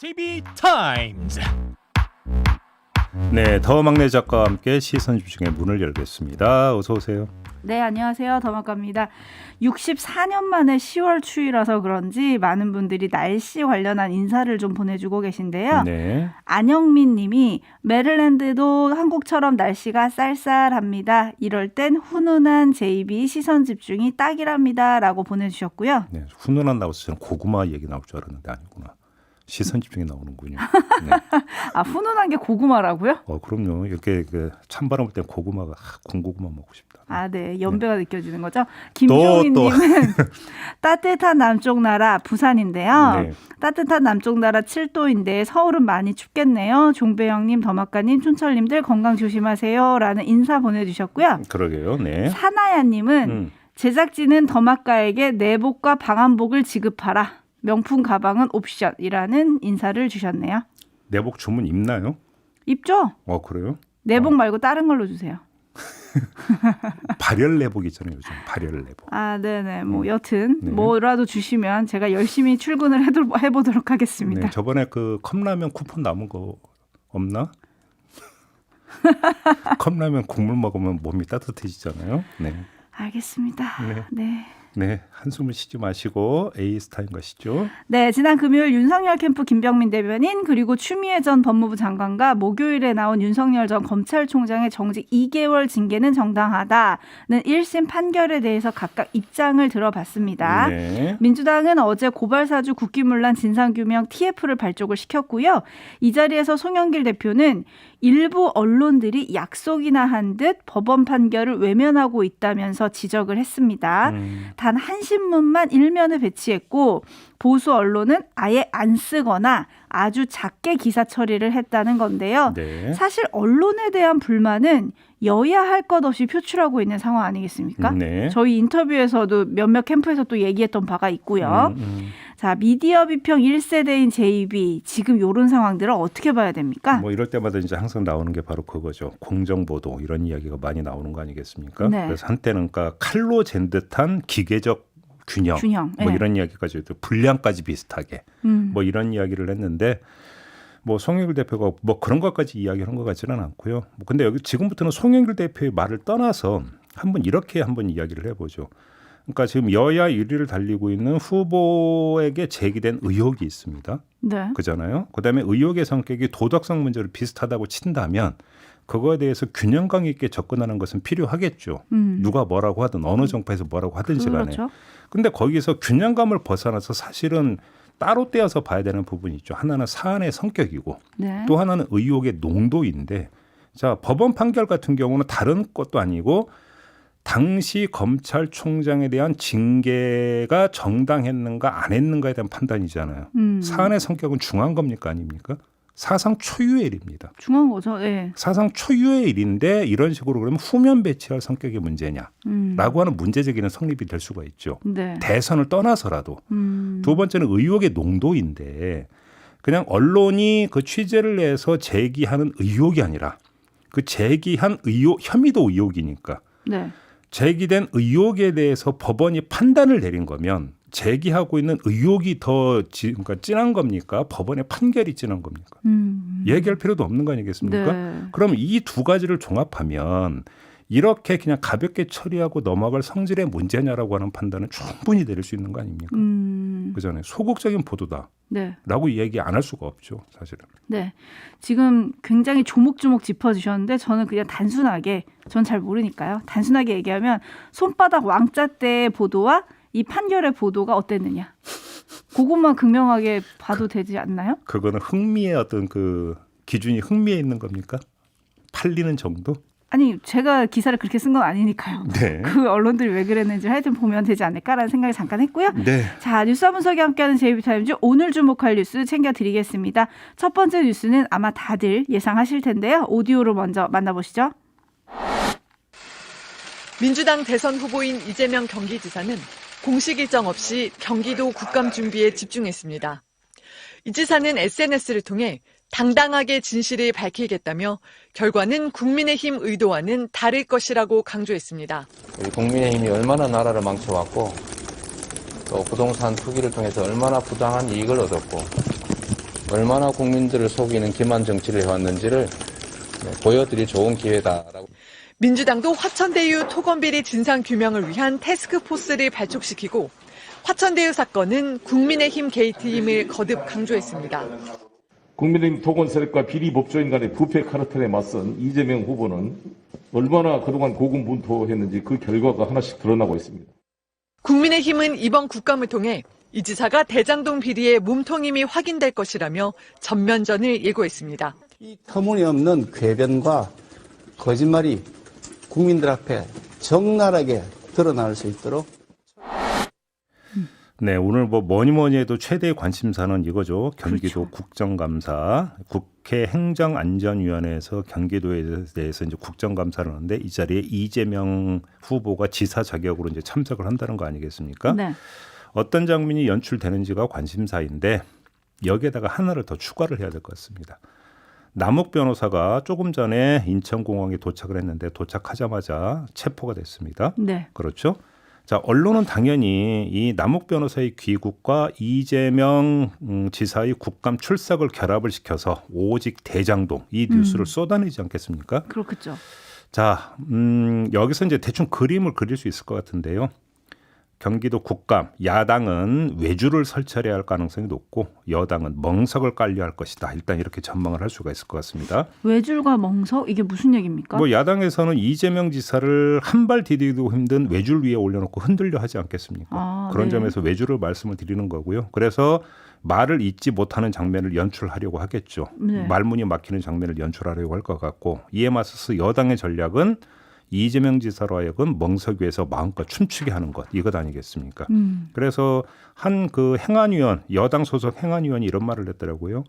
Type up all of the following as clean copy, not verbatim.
JB타임즈. 네, 더 막내 작가와 함께 시선 집중의 문을 열겠습니다. 어서 오세요. 네, 안녕하세요. 더마카입니다. 64년 만에 10월 추위라서 그런지 많은 분들이 날씨 관련한 인사를 좀 보내주고 계신데요. 네. 안영민 님이 메릴랜드도 한국처럼 날씨가 쌀쌀합니다. 이럴 땐 훈훈한 JB 시선 집중이 딱이랍니다. 라고 보내주셨고요. 네, 훈훈한 나우스 저는 고구마 얘기 나올 줄 알았는데 아니구나. 시선 집중이 나오는군요. 네. 아, 훈훈한 게 고구마라고요? 그럼요. 이렇게 찬바람 불 때 고구마가 군고구마 먹고 싶다. 아, 네. 연배가 느껴지는 거죠. 김종인 님은 따뜻한 남쪽 나라 부산인데요. 네. 따뜻한 남쪽 나라 7도인데 서울은 많이 춥겠네요. 종배영 님, 더마카님, 촌철 님들 건강 조심하세요. 라는 인사 보내주셨고요. 그러게요. 네. 사나야 님은 제작진은 더마카에게 내복과 방한복을 지급하라. 명품 가방은 옵션이라는 인사를 주셨네요. 내복 주문 입나요? 입죠? 그래요? 내복 말고 다른 걸로 주세요. 발열 내복 있잖아요. 요즘 발열 내복. 아, 네네. 뭐 여튼 네. 뭐라도 주시면 제가 열심히 출근을 해보도록 하겠습니다. 네, 저번에 그 컵라면 쿠폰 남은 거 없나? 컵라면 국물 먹으면 몸이 따뜻해지잖아요. 네. 알겠습니다. 네. 네, 한숨을 쉬지 마시고 A스타임 가시죠. 네, 지난 금요일 윤석열 캠프 김병민 대변인 그리고 추미애 전 법무부 장관과 목요일에 나온 윤석열 전 검찰총장의 정직 2개월 징계는 정당하다는 1심 판결에 대해서 각각 입장을 들어봤습니다. 네. 민주당은 어제 고발사주 국기문란 진상규명 TF를 발족을 시켰고요. 이 자리에서 송영길 대표는 일부 언론들이 약속이나 한 듯 법원 판결을 외면하고 있다면서 지적을 했습니다. 단 한 신문만 일면에 배치했고 보수 언론은 아예 안 쓰거나 아주 작게 기사 처리를 했다는 건데요. 네. 사실 언론에 대한 불만은 여야 할 것 없이 표출하고 있는 상황 아니겠습니까? 네. 저희 인터뷰에서도 몇몇 캠프에서 또 얘기했던 바가 있고요. 자, 미디어 비평 1세대인 JB 지금 이런 상황들을 어떻게 봐야 됩니까? 뭐 이럴 때마다 이제 항상 나오는 게 바로 그거죠. 공정보도 이런 이야기가 많이 나오는 거 아니겠습니까? 네. 그래서 한때는 그러니까 칼로 잰 듯한 기계적 균형 뭐 네. 이런 이야기까지 분량까지 비슷하게 뭐 이런 이야기를 했는데 뭐 송영길 대표가 뭐 그런 것까지 이야기한 것 같지는 않고요. 뭐 근데 여기 지금부터는 송영길 대표의 말을 떠나서 한번 이야기를 해보죠. 그러니까 지금 여야 1위를 달리고 있는 후보에게 제기된 의혹이 있습니다. 네. 그잖아요. 그다음에 의혹의 성격이 도덕성 문제를 비슷하다고 친다면 그거에 대해서 균형감 있게 접근하는 것은 필요하겠죠. 누가 뭐라고 하든 어느 정파에서 뭐라고 하든지 간에. 그렇죠. 근데 거기서 균형감을 벗어나서 사실은 따로 떼어서 봐야 되는 부분이 있죠. 하나는 사안의 성격이고 네. 또 하나는 의혹의 농도인데 자, 법원 판결 같은 경우는 다른 것도 아니고 당시 검찰총장에 대한 징계가 정당했는가 안 했는가에 대한 판단이잖아요. 사안의 성격은 중요한 겁니까 아닙니까? 사상 초유의 일입니다. 중요한 거죠. 네. 사상 초유의 일인데 이런 식으로 그러면 후면 배치할 성격의 문제냐라고 하는 문제 제기는 성립이 될 수가 있죠. 네. 대선을 떠나서라도. 두 번째는 의혹의 농도인데 그냥 언론이 그 취재를 내서 제기하는 의혹이 아니라 그 제기한 혐의도 의혹이니까 네. 제기된 의혹에 대해서 법원이 판단을 내린 거면 제기하고 있는 의혹이 더 그러니까 진한 겁니까? 법원의 판결이 진한 겁니까? 얘기할 필요도 없는 거 아니겠습니까? 네. 그럼 이 두 가지를 종합하면 이렇게 그냥 가볍게 처리하고 넘어갈 성질의 문제냐라고 하는 판단은 충분히 내릴 수 있는 거 아닙니까? 그잖아요. 소극적인 보도다라고 네. 얘기 안 할 수가 없죠, 사실은. 네. 지금 굉장히 조목조목 짚어주셨는데 저는 그냥 단순하게 전 잘 모르니까요. 단순하게 얘기하면 손바닥 왕자 때의 보도와 이 판결의 보도가 어땠느냐. 그것만 극명하게 봐도 되지 않나요? 그거는 흥미의 어떤 그 기준이 흥미에 있는 겁니까? 팔리는 정도? 아니 제가 기사를 그렇게 쓴 건 아니니까요. 네. 그 언론들이 왜 그랬는지 하여튼 보면 되지 않을까라는 생각을 잠깐 했고요. 네. 자, 뉴스 분석이 함께하는 JB타임즈 오늘 주목할 뉴스 챙겨드리겠습니다. 첫 번째 뉴스는 아마 다들 예상하실 텐데요. 오디오로 먼저 만나보시죠. 민주당 대선 후보인 이재명 경기지사는 공식 일정 없이 경기도 국감 준비에 집중했습니다. 이 지사는 SNS를 통해 당당하게 진실을 밝히겠다며 결과는 국민의힘 의도와는 다를 것이라고 강조했습니다. 우리 국민의힘이 얼마나 나라를 망쳐왔고 또 부동산 투기를 통해서 얼마나 부당한 이익을 얻었고 얼마나 국민들을 속이는 기만 정치를 해왔는지를 보여드릴 좋은 기회다라고. 민주당도 화천대유 토건비리 진상규명을 위한 태스크포스를 발족시키고 화천대유 사건은 국민의힘 게이트임을 거듭 강조했습니다. 국민의힘 토건 세력과 비리 법조인 간의 부패 카르텔에 맞선 이재명 후보는 얼마나 그동안 고군분투했는지 그 결과가 하나씩 드러나고 있습니다. 국민의힘은 이번 국감을 통해 이 지사가 대장동 비리의 몸통임이 확인될 것이라며 전면전을 예고했습니다. 이 터무니없는 궤변과 거짓말이 국민들 앞에 적나라하게 드러날 수 있도록. 네, 오늘 뭐 뭐니 해도 최대의 관심사는 이거죠. 경기도 그렇죠. 국정감사, 국회 행정안전위원회에서 경기도에 대해서 이제 국정감사를 하는데 이 자리에 이재명 후보가 지사 자격으로 이제 참석을 한다는 거 아니겠습니까? 네. 어떤 장면이 연출되는지가 관심사인데 여기에다가 하나를 더 추가를 해야 될 것 같습니다. 남욱 변호사가 조금 전에 인천공항에 도착을 했는데 도착하자마자 체포가 됐습니다. 네. 그렇죠? 자, 언론은 당연히 이 남욱 변호사의 귀국과 이재명 지사의 국감 출석을 결합을 시켜서 오직 대장동 이 뉴스를 쏟아내지 않겠습니까? 그렇겠죠. 자, 여기서 이제 대충 그림을 그릴 수 있을 것 같은데요. 경기도 국감, 야당은 외주를 설치해야 할 가능성이 높고 여당은 멍석을 깔려 할 것이다. 일단 이렇게 전망을 할 수가 있을 것 같습니다. 외줄과 멍석 이게 무슨 얘기입니까? 뭐 야당에서는 이재명 지사를 한 발 디디기도 힘든 외줄 위에 올려놓고 흔들려 하지 않겠습니까? 아, 그런 네. 점에서 외주를 말씀을 드리는 거고요. 그래서 말을 잇지 못하는 장면을 연출하려고 하겠죠. 네. 말문이 막히는 장면을 연출하려고 할 것 같고 이에 맞서서 여당의 전략은 이재명 지사로 하여금 멍석 위에서 마음껏 춤추게 하는 것 이것 아니겠습니까? 그래서 한 그 행안위원 여당 소속 행안위원이 이런 말을 했더라고요.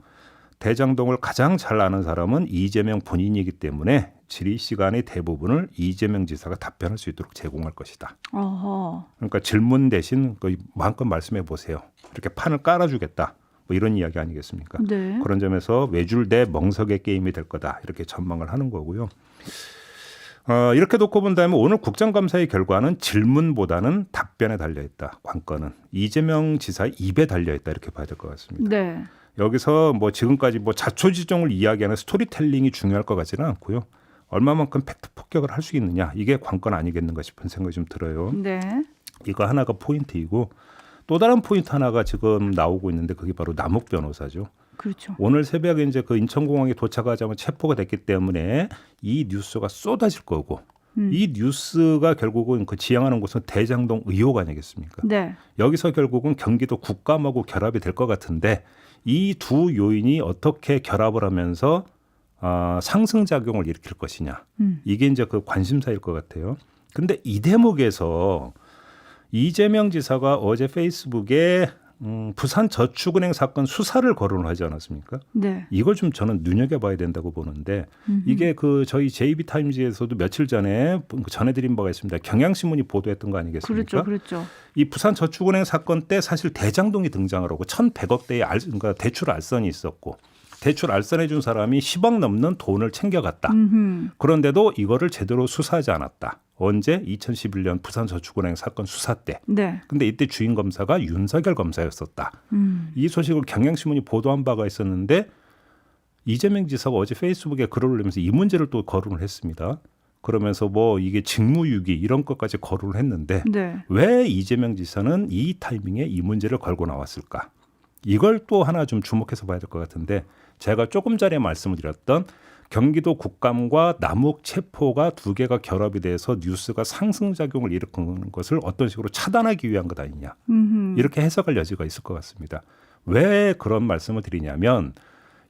대장동을 가장 잘 아는 사람은 이재명 본인이기 때문에 질의 시간의 대부분을 이재명 지사가 답변할 수 있도록 제공할 것이다. 어허. 그러니까 질문 대신 마음껏 말씀해 보세요. 이렇게 판을 깔아주겠다. 뭐 이런 이야기 아니겠습니까? 네. 그런 점에서 외줄 대 멍석의 게임이 될 거다. 이렇게 전망을 하는 거고요. 이렇게 놓고 본다면 오늘 국정감사의 결과는 질문보다는 답변에 달려있다. 관건은 이재명 지사의 입에 달려있다. 이렇게 봐야 될 것 같습니다. 네. 여기서 뭐 지금까지 뭐 자초지종을 이야기하는 스토리텔링이 중요할 것 같지는 않고요. 얼마만큼 팩트 폭격을 할 수 있느냐. 이게 관건 아니겠는가 싶은 생각이 좀 들어요. 네. 이거 하나가 포인트이고 또 다른 포인트 하나가 지금 나오고 있는데 그게 바로 남욱 변호사죠. 그렇죠. 오늘 새벽에 이제 그 인천공항에 도착하자마자 체포가 됐기 때문에 이 뉴스가 쏟아질 거고 이 뉴스가 결국은 그 지향하는 곳은 대장동 의혹 아니겠습니까? 네. 여기서 결국은 경기도 국감하고 결합이 될 것 같은데 이 두 요인이 어떻게 결합을 하면서 상승작용을 일으킬 것이냐. 이게 이제 그 관심사일 것 같아요. 근데 이 대목에서 이재명 지사가 어제 페이스북에 부산저축은행 사건 수사를 거론을 하지 않았습니까? 네. 이걸 좀 저는 눈여겨봐야 된다고 보는데 이게 그 저희 JB타임즈에서도 며칠 전에 전해드린 바가 있습니다. 경향신문이 보도했던 거 아니겠습니까? 그렇죠. 그렇죠. 이 부산저축은행 사건 때 사실 대장동이 등장을 하고 1,100억대의 그러니까 대출 알선이 있었고 대출 알선해 준 사람이 10억 넘는 돈을 챙겨갔다. 그런데도 이거를 제대로 수사하지 않았다. 언제? 2011년 부산저축은행 사건 수사 때. 네. 근데 이때 주인 검사가 윤석열 검사였었다. 이 소식을 경향신문이 보도한 바가 있었는데 이재명 지사가 어제 페이스북에 글을 올리면서 이 문제를 또 거론을 했습니다. 그러면서 뭐 이게 직무유기 이런 것까지 거론을 했는데 네. 왜 이재명 지사는 이 타이밍에 이 문제를 걸고 나왔을까? 이걸 또 하나 좀 주목해서 봐야 될 것 같은데 제가 조금 전에 말씀을 드렸던 경기도 국감과 남욱 체포가 두 개가 결합이 돼서 뉴스가 상승작용을 일으키는 것을 어떤 식으로 차단하기 위한 것 아니냐. 이렇게 해석할 여지가 있을 것 같습니다. 왜 그런 말씀을 드리냐면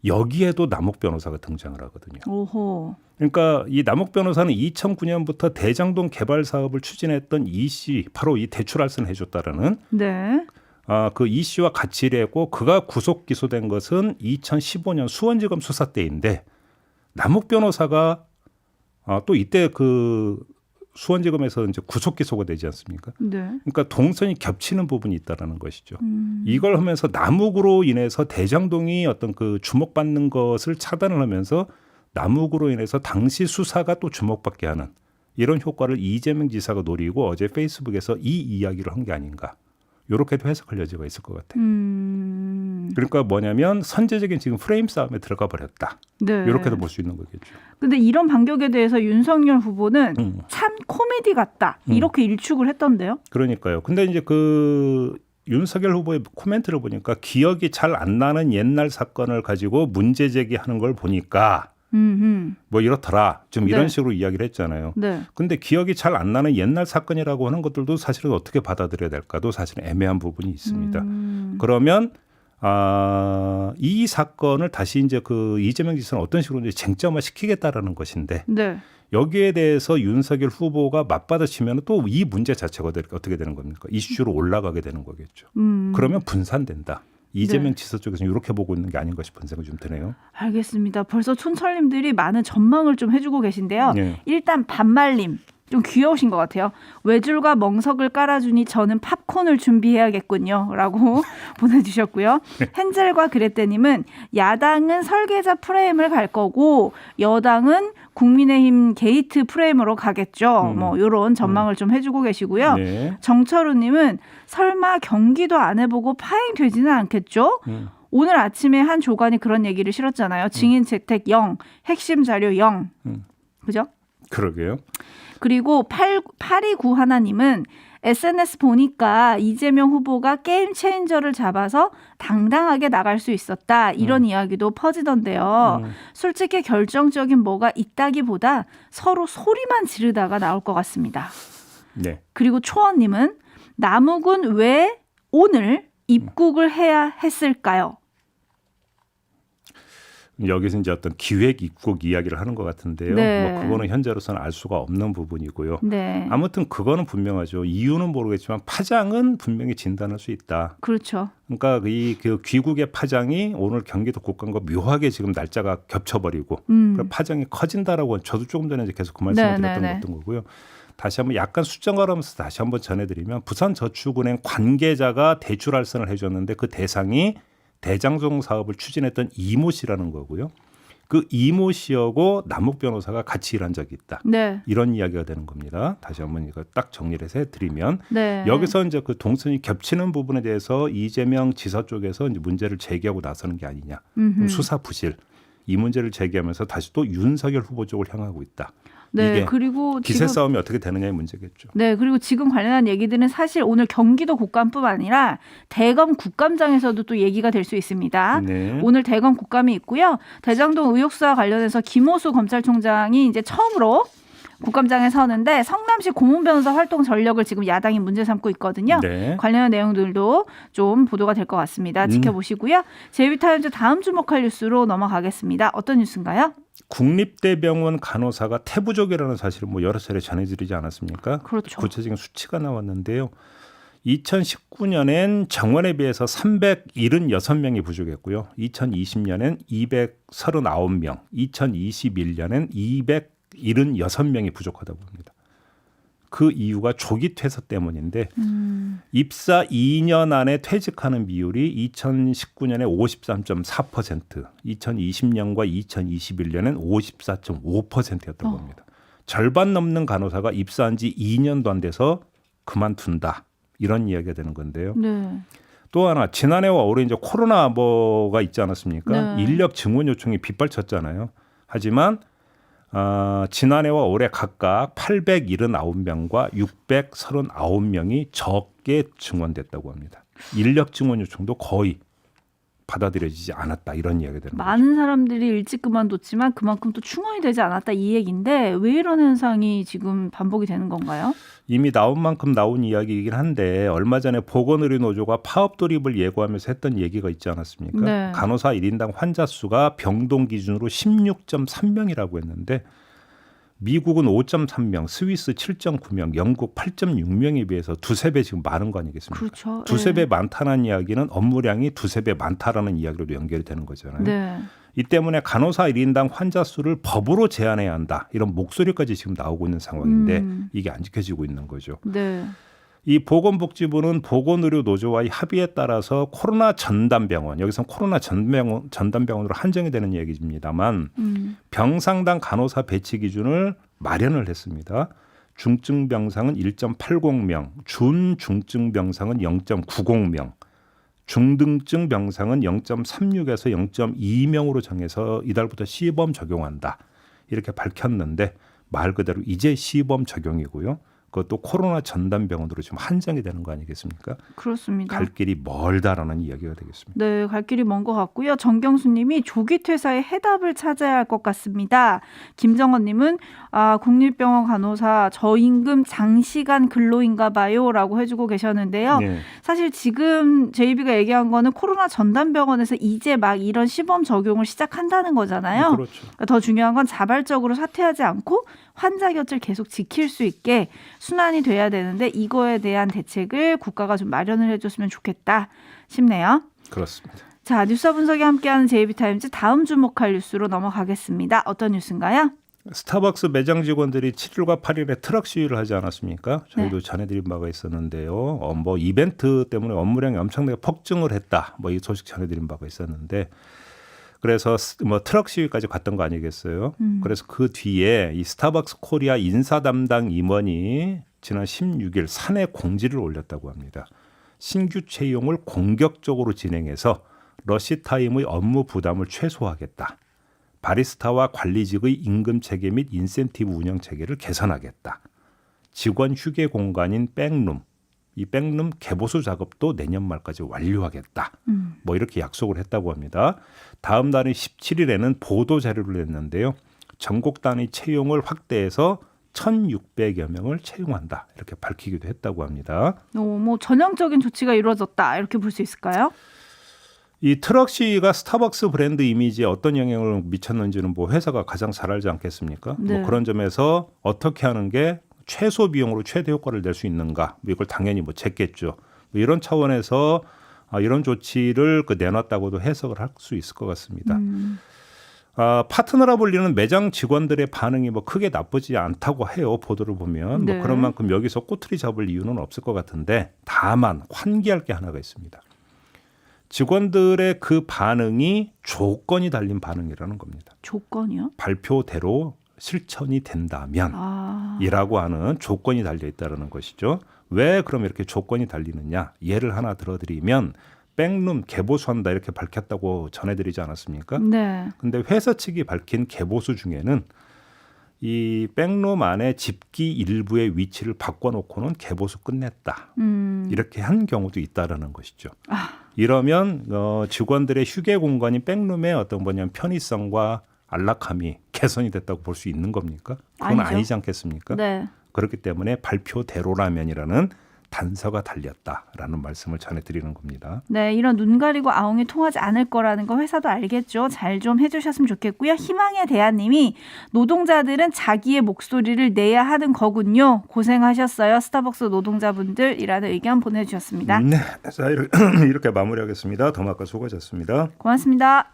여기에도 남욱 변호사가 등장을 하거든요. 오호. 그러니까 이 남욱 변호사는 2009년부터 대장동 개발 사업을 추진했던 이 씨, 바로 이 대출 알선을 해줬다라는 네. 그 이 씨와 같이 일했고 그가 구속 기소된 것은 2015년 수원지검 수사 때인데 남욱 변호사가 또 이때 그 수원지검에서 이제 구속 기소가 되지 않습니까? 네. 그러니까 동선이 겹치는 부분이 있다라는 것이죠. 이걸 하면서 남욱으로 인해서 대장동이 어떤 그 주목받는 것을 차단을 하면서 남욱으로 인해서 당시 수사가 또 주목받게 하는 이런 효과를 이재명 지사가 노리고 어제 페이스북에서 이 이야기를 한 게 아닌가. 이렇게도 해석할 여지가 있을 것 같아요. 그러니까 뭐냐면 선제적인 지금 프레임 싸움에 들어가 버렸다. 네. 이렇게도 볼 수 있는 거겠죠. 근데 이런 반격에 대해서 윤석열 후보는 참 코미디 같다. 이렇게 일축을 했던데요. 그러니까요. 근데 이제 그 윤석열 후보의 코멘트를 보니까 기억이 잘 안 나는 옛날 사건을 가지고 문제 제기하는 걸 보니까 뭐 이렇더라. 좀 이런 네. 식으로 이야기를 했잖아요. 네. 근데 기억이 잘 안 나는 옛날 사건이라고 하는 것들도 사실은 어떻게 받아들여야 될까도 사실은 애매한 부분이 있습니다. 그러면 이 사건을 다시 이제 그 이재명 지사는 어떤 식으로 이제 쟁점화 시키겠다라는 것인데 네. 여기에 대해서 윤석열 후보가 맞받아치면 또 이 문제 자체가 어떻게 되는 겁니까? 이슈로 올라가게 되는 거겠죠. 그러면 분산된다. 이재명 지사 쪽에서는 이렇게 보고 있는 게 아닌가 싶은 생각이 좀 드네요. 알겠습니다. 벌써 촌철님들이 많은 전망을 좀 해주고 계신데요. 네. 일단 반말님. 좀 귀여우신 것 같아요. 외줄과 멍석을 깔아주니 저는 팝콘을 준비해야겠군요. 라고 보내주셨고요. 헨젤과 그레테님은 야당은 설계자 프레임을 갈 거고 여당은 국민의힘 게이트 프레임으로 가겠죠. 뭐 이런 전망을 좀 해주고 계시고요. 네. 정철우님은 설마 경기도 안 해보고 파행되지는 않겠죠? 오늘 아침에 한 조간이 그런 얘기를 실었잖아요. 증인 채택 0, 핵심 자료 0. 그죠? 그러게요. 그리고 829 하나님은 SNS 보니까 이재명 후보가 게임 체인저를 잡아서 당당하게 나갈 수 있었다. 이런 이야기도 퍼지던데요. 솔직히 결정적인 뭐가 있다기보다 서로 소리만 지르다가 나올 것 같습니다. 네. 그리고 초원님은 남욱은 왜 오늘 입국을 해야 했을까요? 여기서 이제 어떤 기획 입국 이야기를 하는 것 같은데요. 네. 뭐 그거는 현재로서는 알 수가 없는 부분이고요. 네. 아무튼 그거는 분명하죠. 이유는 모르겠지만 파장은 분명히 진단할 수 있다. 그렇죠. 그러니까 그 귀국의 파장이 오늘 경기도 국감과 묘하게 지금 날짜가 겹쳐버리고 그 파장이 커진다라고 저도 조금 전에 이제 계속 그 말씀을 드렸던 거고요. 다시 한번 약간 수정을 하면서 다시 한번 전해드리면 부산저축은행 관계자가 대출 알선을 해줬는데 그 대상이 대장동 사업을 추진했던 이모 씨라는 거고요. 그 이모 씨하고 남욱 변호사가 같이 일한 적이 있다. 네. 이런 이야기가 되는 겁니다. 다시 한번 이거 딱 정리를 해서 해드리면 네. 여기서 이제 그 동선이 겹치는 부분에 대해서 이재명 지사 쪽에서 이제 문제를 제기하고 나서는 게 아니냐. 수사 부실 이 문제를 제기하면서 다시 또 윤석열 후보 쪽을 향하고 있다. 네. 이게 그리고 기세 지금 싸움이 어떻게 되느냐의 문제겠죠. 네, 그리고 지금 관련한 얘기들은 사실 오늘 경기도 국감뿐 아니라 대검 국감장에서도 또 얘기가 될 수 있습니다. 네. 오늘 대검 국감이 있고요. 대장동 의혹 수사 관련해서 김호수 검찰총장이 이제 처음으로 국감장에 서는데 성남시 고문 변호사 활동 전력을 지금 야당이 문제 삼고 있거든요. 네. 관련한 내용들도 좀 보도가 될 것 같습니다. 지켜보시고요. 제2타임즈 다음 주목할 뉴스로 넘어가겠습니다. 어떤 뉴스인가요? 국립대병원 간호사가 태부족이라는 사실을 뭐 여러 차례 전해드리지 않았습니까? 그렇죠. 구체적인 수치가 나왔는데요. 2019년엔 정원에 비해서 376명이 부족했고요. 2020년엔 239명, 2021년엔 276명이 부족하다고 합니다. 그 이유가 조기 퇴사 때문인데 입사 2년 안에 퇴직하는 비율이 2019년에 53.4%, 2020년과 2021년엔 54.5%였다고 합니다. 절반 넘는 간호사가 입사한 지 2년도 안 돼서 그만둔다. 이런 이야기가 되는 건데요. 네. 또 하나 지난해와 올해 이제 코로나 뭐가 있지 않았습니까? 네. 인력 증원 요청이 빗발쳤잖아요. 하지만 지난해와 올해 각각 879명과 639명이 적게 증원됐다고 합니다. 인력 증원 요청도 거의 받아들여지지 않았다 이런 이야기가 되는 거죠. 많은 사람들이 일찍 그만뒀지만 그만큼 또 충원이 되지 않았다 이 얘기인데 왜 이런 현상이 지금 반복이 되는 건가요? 이미 나온 만큼 나온 이야기이긴 한데 얼마 전에 보건의료노조가 파업 돌입을 예고하면서 했던 얘기가 있지 않았습니까? 네. 간호사 1인당 환자 수가 병동 기준으로 16.3명이라고 했는데 미국은 5.3명, 스위스 7.9명, 영국 8.6명에 비해서 두세 배 지금 많은 거 아니겠습니까? 그렇죠. 두세 배 네. 많다는 이야기는 업무량이 두세 배 많다라는 이야기로도 연결이 되는 거잖아요. 네. 이 때문에 간호사 1인당 환자 수를 법으로 제한해야 한다. 이런 목소리까지 지금 나오고 있는 상황인데 이게 안 지켜지고 있는 거죠. 네. 이 보건복지부는 보건의료노조와의 합의에 따라서 코로나 전담병원, 여기서 코로나 전담병원으로 한정이 되는 얘기입니다만 병상당 간호사 배치 기준을 마련을 했습니다. 중증병상은 1.80명, 준중증병상은 0.90명, 중등증 병상은 0.36에서 0.2명으로 정해서 이달부터 시범 적용한다. 이렇게 밝혔는데 말 그대로 이제 시범 적용이고요. 그것도 코로나 전담병원으로 지금 한정이 되는 거 아니겠습니까? 그렇습니다. 갈 길이 멀다라는 이야기가 되겠습니다. 네, 갈 길이 먼 것 같고요. 정경수 님이 조기 퇴사의 해답을 찾아야 할 것 같습니다. 김정원 님은 국립병원 간호사 저임금 장시간 근로인가 봐요 라고 해주고 계셨는데요. 네. 사실 지금 JB가 얘기한 거는 코로나 전담병원에서 이제 막 이런 시범 적용을 시작한다는 거잖아요. 그렇죠. 그러니까 더 중요한 건 자발적으로 사퇴하지 않고 환자 곁을 계속 지킬 수 있게 순환이 돼야 되는데 이거에 대한 대책을 국가가 좀 마련을 해줬으면 좋겠다 싶네요. 그렇습니다. 자, 뉴스와 분석이 함께하는 JB타임즈 다음 주목할 뉴스로 넘어가겠습니다. 어떤 뉴스인가요? 스타벅스 매장 직원들이 7일과 8일에 트럭 시위를 하지 않았습니까? 저희도 전해드린 바가 있었는데요. 뭐 이벤트 때문에 업무량이 엄청나게 폭증을 했다. 뭐 이 소식 전해드린 바가 있었는데 그래서 뭐 트럭 시위까지 갔던 거 아니겠어요? 그래서 그 뒤에 이 스타벅스 코리아 인사 담당 임원이 지난 16일 사내 공지를 올렸다고 합니다. 신규 채용을 공격적으로 진행해서 러시타임의 업무 부담을 최소화하겠다. 바리스타와 관리직의 임금 체계 및 인센티브 운영 체계를 개선하겠다. 직원 휴게 공간인 백룸, 이 백룸 개보수 작업도 내년 말까지 완료하겠다. 뭐 이렇게 약속을 했다고 합니다. 다음 날인 17일에는 보도 자료를 냈는데요. 전국 단위 채용을 확대해서 1,600여 명을 채용한다. 이렇게 밝히기도 했다고 합니다. 뭐 전형적인 조치가 이루어졌다. 이렇게 볼 수 있을까요? 이 트럭 시위가 스타벅스 브랜드 이미지에 어떤 영향을 미쳤는지는 뭐 회사가 가장 잘 알지 않겠습니까? 네. 뭐 그런 점에서 어떻게 하는 게 최소 비용으로 최대 효과를 낼 수 있는가? 뭐 이걸 당연히 뭐 쟀겠죠. 뭐 이런 차원에서 이런 조치를 내놨다고도 해석을 할 수 있을 것 같습니다. 파트너라 불리는 매장 직원들의 반응이 뭐 크게 나쁘지 않다고 해요. 보도를 보면 네. 뭐 그런 만큼 여기서 꼬투리 잡을 이유는 없을 것 같은데 다만 환기할 게 하나가 있습니다. 직원들의 그 반응이 조건이 달린 반응이라는 겁니다. 조건이요? 발표대로 실천이 된다면 이라고 하는 조건이 달려 있다는 것이죠. 왜 그럼 이렇게 조건이 달리느냐? 예를 하나 들어드리면 백룸 개보수한다 이렇게 밝혔다고 전해드리지 않았습니까? 네. 근데 회사 측이 밝힌 개보수 중에는 이 백룸 안에 집기 일부의 위치를 바꿔놓고는 개보수 끝냈다. 이렇게 한 경우도 있다라는 것이죠. 이러면 직원들의 휴게 공간인 백룸의 어떤 뭐냐면 편의성과 안락함이 개선이 됐다고 볼 수 있는 겁니까? 그건 아니죠. 아니지 않겠습니까? 네. 그렇기 때문에 발표대로라면이라는 단서가 달렸다라는 말씀을 전해드리는 겁니다. 네, 이런 눈 가리고 아웅이 통하지 않을 거라는 거 회사도 알겠죠. 잘 좀 해주셨으면 좋겠고요. 희망의 대한님이 노동자들은 자기의 목소리를 내야 하는 거군요. 고생하셨어요. 스타벅스 노동자분들이라는 의견 보내주셨습니다. 네, 자 이렇게 마무리하겠습니다. 더마카 수고하셨습니다. 고맙습니다.